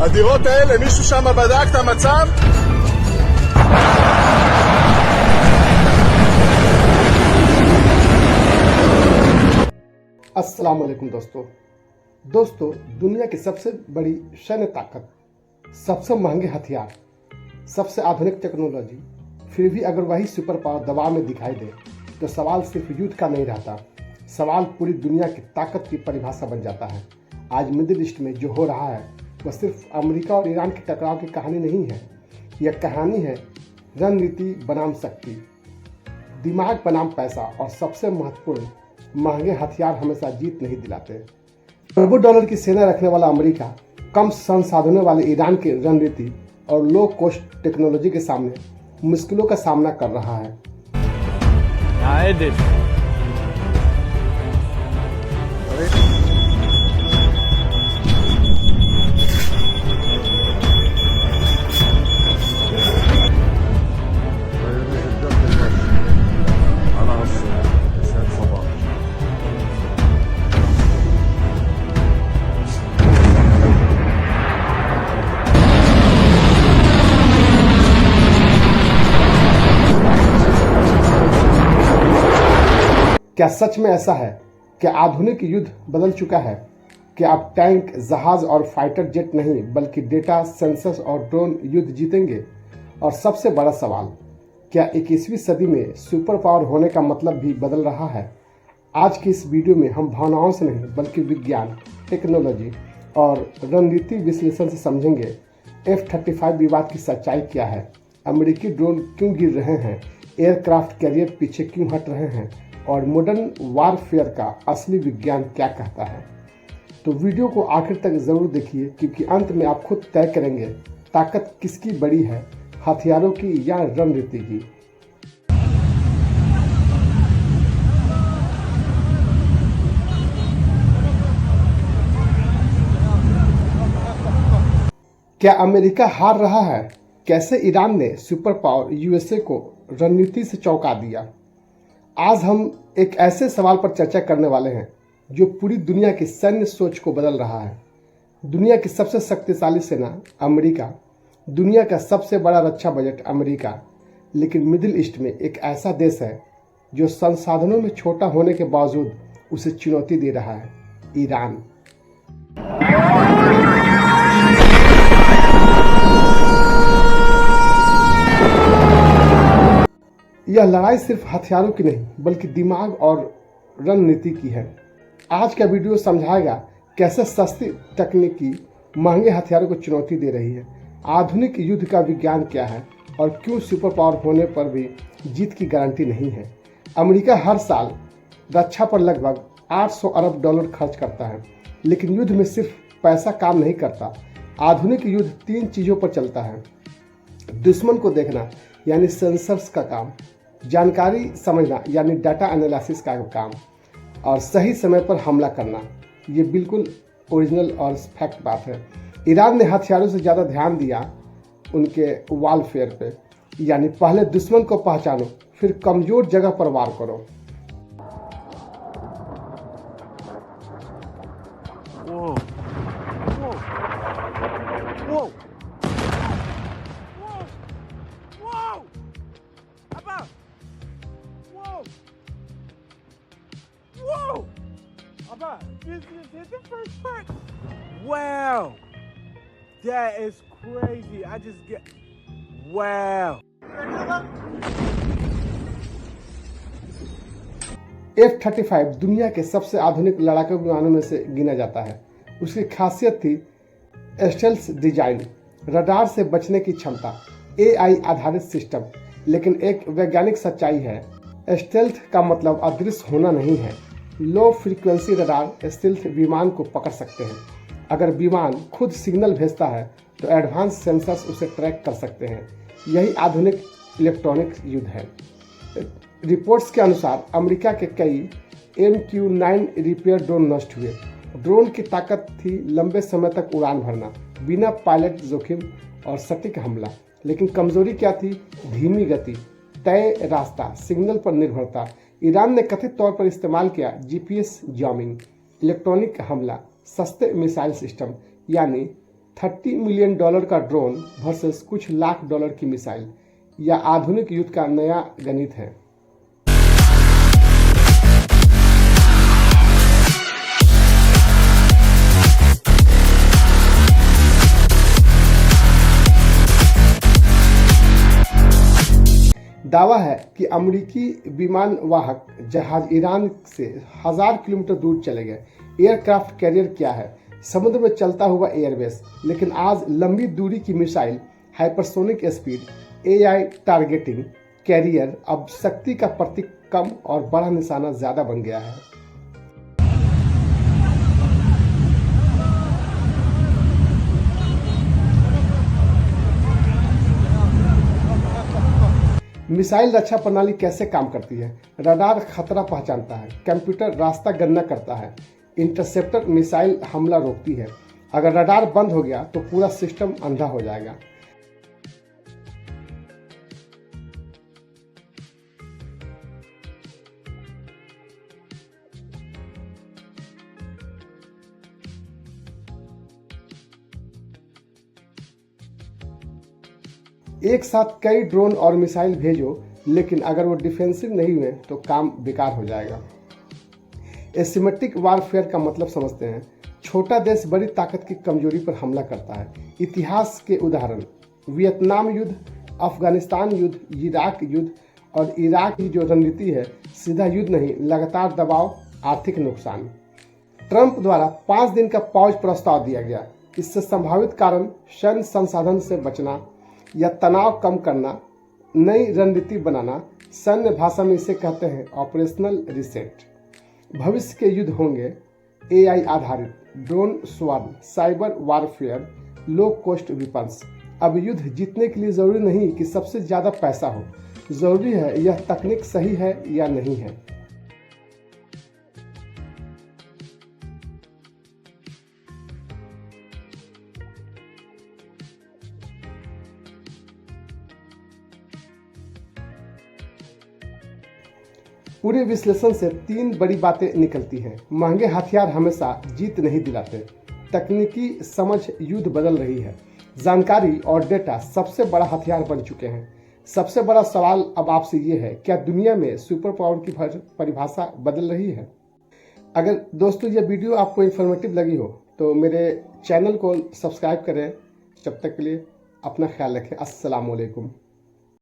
הדירות האלה, מישהו שם בדק את המצב? अस्सलाम वालेकुम दोस्तों दुनिया की सबसे बड़ी सैन्य ताकत, सबसे महंगे हथियार, सबसे आधुनिक टेक्नोलॉजी, फिर भी अगर वही सुपर पावर दबाव में दिखाई दे तो सवाल सिर्फ युद्ध का नहीं रहता, सवाल पूरी दुनिया की ताकत की परिभाषा बन जाता है। आज मिडिल ईस्ट में जो हो रहा है वह सिर्फ अमेरिका और ईरान के टकराव की कहानी नहीं है, यह कहानी है रणनीति बनाम शक्ति, दिमाग बनाम पैसा, और सबसे महत्वपूर्ण, महंगे हथियार हमेशा जीत नहीं दिलाते। अरबों डॉलर की सेना रखने वाला अमेरिका कम संसाधनों वाले ईरान की रणनीति और लो कॉस्ट टेक्नोलॉजी के सामने मुश्किलों का सामना कर रहा है। क्या सच में ऐसा है? क्या आधुनिक युद्ध बदल चुका है? क्या अब टैंक, जहाज और फाइटर जेट नहीं बल्कि डेटा, सेंसर्स और ड्रोन युद्ध जीतेंगे? और सबसे बड़ा सवाल, क्या 21वीं सदी में सुपर पावर होने का मतलब भी बदल रहा है? आज की इस वीडियो में हम भावनाओं से नहीं बल्कि विज्ञान, टेक्नोलॉजी और रणनीति विश्लेषण से समझेंगे F-35 विवाद की सच्चाई क्या है, अमेरिकी ड्रोन क्यों गिर रहे हैं, एयरक्राफ्ट कैरियर पीछे क्यों हट रहे हैं, और मॉडर्न वारफेयर का असली विज्ञान क्या कहता है। तो वीडियो को आखिर तक जरूर देखिए, क्योंकि अंत में आप खुद तय करेंगे ताकत किसकी बड़ी है, हथियारों की या रणनीति की। क्या अमेरिका हार रहा है? कैसे ईरान ने सुपर पावर यूएसए को रणनीति से चौंका दिया? आज हम एक ऐसे सवाल पर चर्चा करने वाले हैं जो पूरी दुनिया की सैन्य सोच को बदल रहा है। दुनिया की सबसे शक्तिशाली सेना अमेरिका, दुनिया का सबसे बड़ा रक्षा बजट अमेरिका, लेकिन मिडिल ईस्ट में एक ऐसा देश है जो संसाधनों में छोटा होने के बावजूद उसे चुनौती दे रहा है, ईरान। यह लड़ाई सिर्फ हथियारों की नहीं बल्कि दिमाग और रणनीति की है। आज का वीडियो समझाएगा कैसे सस्ती तकनीकी महंगे हथियारों को चुनौती दे रही है, आधुनिक युद्ध का विज्ञान क्या है और क्यों सुपर पावर होने पर भी जीत की गारंटी नहीं है। अमेरिका हर साल रक्षा पर लगभग 800 अरब डॉलर खर्च करता है, लेकिन युद्ध में सिर्फ पैसा काम नहीं करता। आधुनिक युद्ध 3 चीज़ों पर चलता है: दुश्मन को देखना यानी सेंसर्स का काम, जानकारी समझना यानी डाटा एनालिसिस का काम, और सही समय पर हमला करना। ये बिल्कुल ओरिजिनल और फैक्ट बात है। ईरान ने हथियारों से ज़्यादा ध्यान दिया उनके वारफेयर पे, यानी पहले दुश्मन को पहचानो फिर कमज़ोर जगह पर वार करो। Wow, that is crazy. I just get wow. F-35 दुनिया के सबसे आधुनिक लड़ाकू विमानों में से गिना जाता है। उसकी खासियत थी स्टेल्थ डिजाइन, रडार से बचने की क्षमता, AI आधारित सिस्टम। लेकिन एक वैज्ञानिक सच्चाई है, स्टेल्थ का मतलब अदृश्य होना नहीं है। लो फ्रीक्वेंसी रडार स्टेल्थ विमान को पकड़ सकते हैं। अगर विमान खुद सिग्नल भेजता है तो एडवांस सेंसर्स उसे ट्रैक कर सकते हैं। यही आधुनिक इलेक्ट्रॉनिक युद्ध है। रिपोर्ट्स के अनुसार अमेरिका के कई MQ-9 रिपेयर ड्रोन नष्ट हुए। ड्रोन की ताकत थी लंबे समय तक उड़ान भरना, बिना पायलट जोखिम और सटीक हमला। लेकिन कमजोरी क्या थी? धीमी गति, तय रास्ता, सिग्नल पर निर्भरता। ईरान ने कथित तौर पर इस्तेमाल किया GPS जैमिंग, इलेक्ट्रॉनिक हमला, सस्ते मिसाइल सिस्टम, यानी $30 मिलियन का ड्रोन वर्सेस कुछ लाख डॉलर की मिसाइल, या आधुनिक युद्ध का नया गणित है। दावा है कि अमेरिकी विमान वाहक जहाज ईरान से 1000 किलोमीटर दूर चले गए। एयरक्राफ्ट कैरियर क्या है? समुद्र में चलता हुआ एयरबेस। लेकिन आज लंबी दूरी की missile, hypersonic speed, AI targeting carrier अब शक्ति का प्रतीक कम और बड़ा निशाना ज्यादा बन गया है। मिसाइल रक्षा प्रणाली कैसे काम करती है? रडार खतरा पहचानता है, कंप्यूटर रास्ता गणना करता है, इंटरसेप्टर मिसाइल हमला रोकती है। अगर रडार बंद हो गया तो पूरा सिस्टम अंधा हो जाएगा। एक साथ कई ड्रोन और मिसाइल भेजो, लेकिन अगर वो डिफेंसिव नहीं हुए तो काम बेकार हो जाएगा। एसिमेट्रिक वारफेयर का मतलब समझते हैं। छोटा देश बड़ी ताकत की कमजोरी पर हमला करता है। इतिहास के उदाहरण: वियतनाम युद्ध, अफगानिस्तान युद्ध, इराक युद्ध। और इराक की जो रणनीति है, सीधा युद्ध नहीं, लगातार दबाव, आर्थिक नुकसान। ट्रंप द्वारा 5 दिन का पॉज प्रस्ताव दिया गया। इससे संभावित कारण सैन्य संसाधन से बचना या तनाव कम करना, नई रणनीति बनाना। सैन्य भाषा में इसे कहते हैं ऑपरेशनल रिसेट। भविष्य के युद्ध होंगे AI आधारित, drone swarm, cyber warfare, low cost weapons. अब युद्ध जीतने के लिए जरूरी नहीं कि सबसे ज्यादा पैसा हो, जरूरी है यह तकनीक सही है या नहीं है। पूरे विश्लेषण से 3 बड़ी बातें निकलती हैं। महंगे हथियार हमेशा जीत नहीं दिलाते। तकनीकी समझ युद्ध बदल रही है। जानकारी और डेटा सबसे बड़ा हथियार बन चुके हैं। सबसे बड़ा सवाल अब आपसे ये है, क्या दुनिया में सुपर पावर की परिभाषा बदल रही है? अगर दोस्तों ये वीडियो आपको इन्फॉर्मेटिव लगी हो तो मेरे चैनल को सब्सक्राइब करें। जब तक के लिए अपना ख्याल रखें। अस्सलाम वालेकुम।